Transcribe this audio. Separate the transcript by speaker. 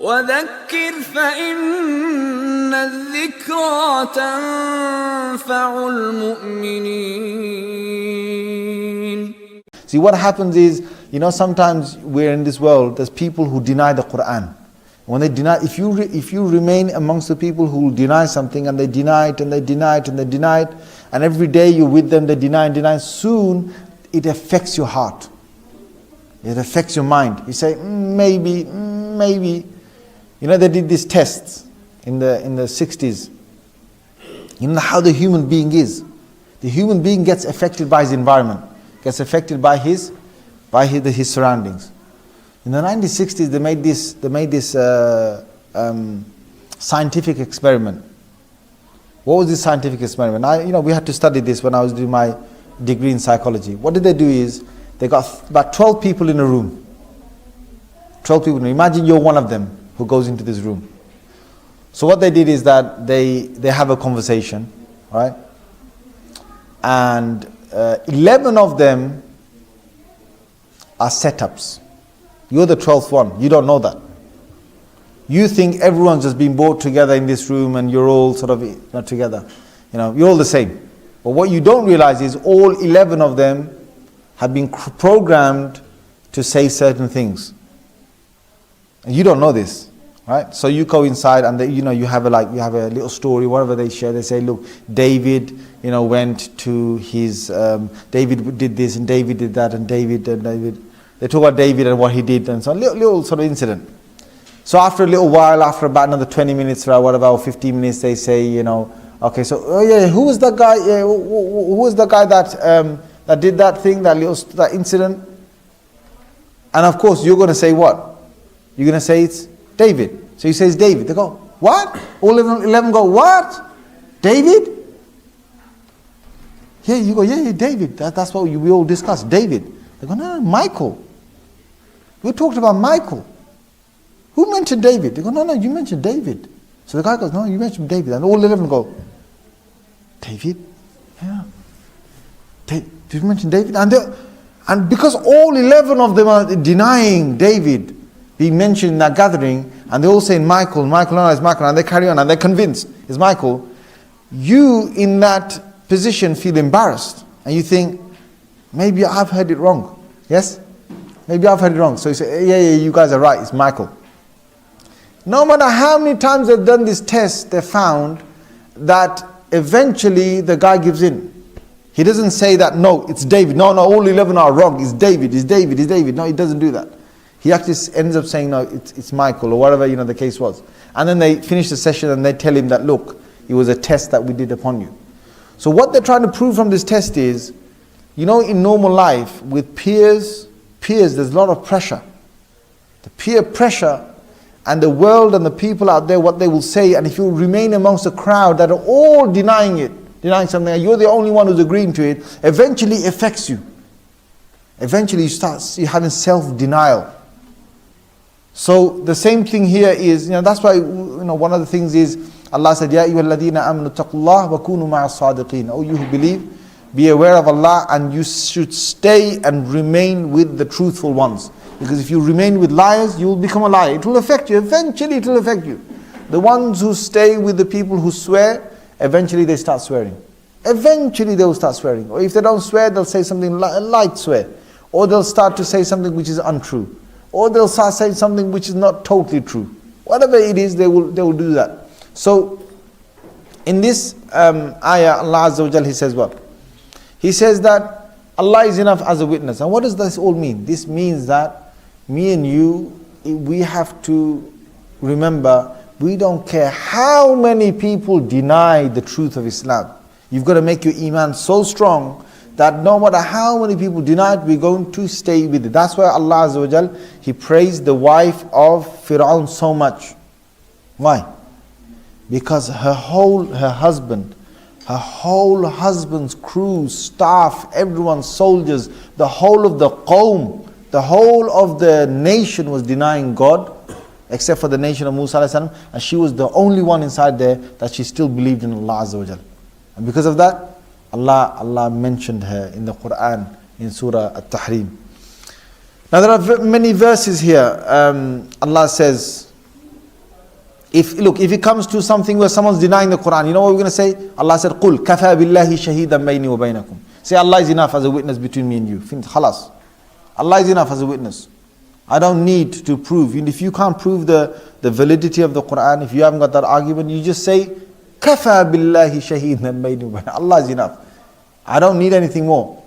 Speaker 1: وذكر فإن الذكرى تنفع المؤمنين.
Speaker 2: See, what happens is, sometimes we're in this world, there's people who deny the Qur'an. When they deny, if you remain amongst the people who deny something, and they deny it, and they deny it, and they deny it, and every day you're with them, they deny and deny, soon it affects your heart. It affects your mind. You say, maybe. They did these tests in the 60s. You know how the human being is. The human being gets affected by his environment, gets affected by his surroundings. In the 1960s, they made this scientific experiment. What was this scientific experiment? We had to study this when I was doing my degree in psychology. What did they do is, they got about 12 people in a room. 12 people. Imagine you're one of them who goes into this room. So what they did is that they have a conversation, right? And 11 of them are setups. You're the 12th one. You don't know that. You think everyone's just been brought together in this room and you're all sort of not together. You're all the same. But what you don't realize is all 11 of them have been programmed to say certain things. And you don't know this, right? So you go inside and you have a little story, whatever they share. They say, look, David, went to his, David did this and David did that and David. They talk about David and what he did and so on, little sort of incident. So after a little while, after about another 20 minutes or whatever, or 15 minutes, they say, okay, so, who was that guy? Who was the guy that did that thing, that incident? And of course, you're going to say what? You're going to say it's David. So you say it's David. They go, what? All 11 go, what? David? Yeah, you go, yeah, David. That's what we all discussed, David. They go, no, Michael. We talked about Michael. Who mentioned David? They go, no, you mentioned David. So the guy goes, no, you mentioned David. And all 11 go, David? Yeah. Did you mention David? And because all 11 of them are denying David being mentioned in that gathering, and they all say Michael, no, it's Michael, and they carry on, and they're convinced it's Michael, you in that position feel embarrassed, and you think, maybe I've heard it wrong. Yes? Maybe I've heard it wrong. So you say, yeah, you guys are right, it's Michael. No matter how many times they've done this test, they found that eventually the guy gives in. He doesn't say that, no, it's David. No, all 11 are wrong. It's David. No, he doesn't do that. He actually ends up saying, no, it's Michael, or whatever the case was. And then they finish the session and they tell him that, look, it was a test that we did upon you. So what they're trying to prove from this test is, in normal life, with peers, there's a lot of pressure. The peer pressure and the world and the people out there, what they will say, and if you remain amongst a crowd that are all denying something, and you're the only one who's agreeing to it, eventually it affects you. Eventually you're having self-denial. So the same thing here is, that's why, one of the things is, Allah said, Ya ayyuhalladhina amanu taqullah wa kunu ma'as sadiqeen. Oh, you who believe, be aware of Allah and you should stay and remain with the truthful ones. Because if you remain with liars, you will become a liar. It will affect you. Eventually it will affect you. The ones who stay with the people who swear, eventually they start swearing. Eventually they will start swearing. Or if they don't swear, they'll say something light swear. Or they'll start to say something which is untrue. Or they'll start saying something which is not totally true. Whatever it is, they will do that. So, in this ayah, Allah Azza wa Jal, He says what? He says that Allah is enough as a witness. And what does this all mean? This means that me and you, we have to remember, we don't care how many people deny the truth of Islam. You've got to make your iman so strong that no matter how many people deny it, we're going to stay with it. That's why Allah Azza wa Jal, He praised the wife of Fir'aun so much. Why? Because her whole husband's crew, staff, everyone, soldiers, the whole of the qawm, the whole of the nation was denying God, except for the nation of Musa alayhi salam, and she was the only one inside there that she still believed in Allah Azza wa Jal. And because of that, Allah mentioned her in the Qur'an in Surah At-Tahrim. Now there are many verses here. Allah says, If it comes to something where someone's denying the Qur'an, you know what we're going to say? Allah said, قُلْ كَفَى بِاللَّهِ شَهِيدًا بَيْنِي وَبَيْنَكُمْ. Say, Allah is enough as a witness between me and you. Khalas. Allah is enough as a witness. I don't need to prove. If you can't prove the validity of the Qur'an, if you haven't got that argument, you just say, كَفَى بِاللَّهِ شَهِيدًا بَيْنِي وَبَيْنَكُمْ. Allah is enough. I don't need anything more.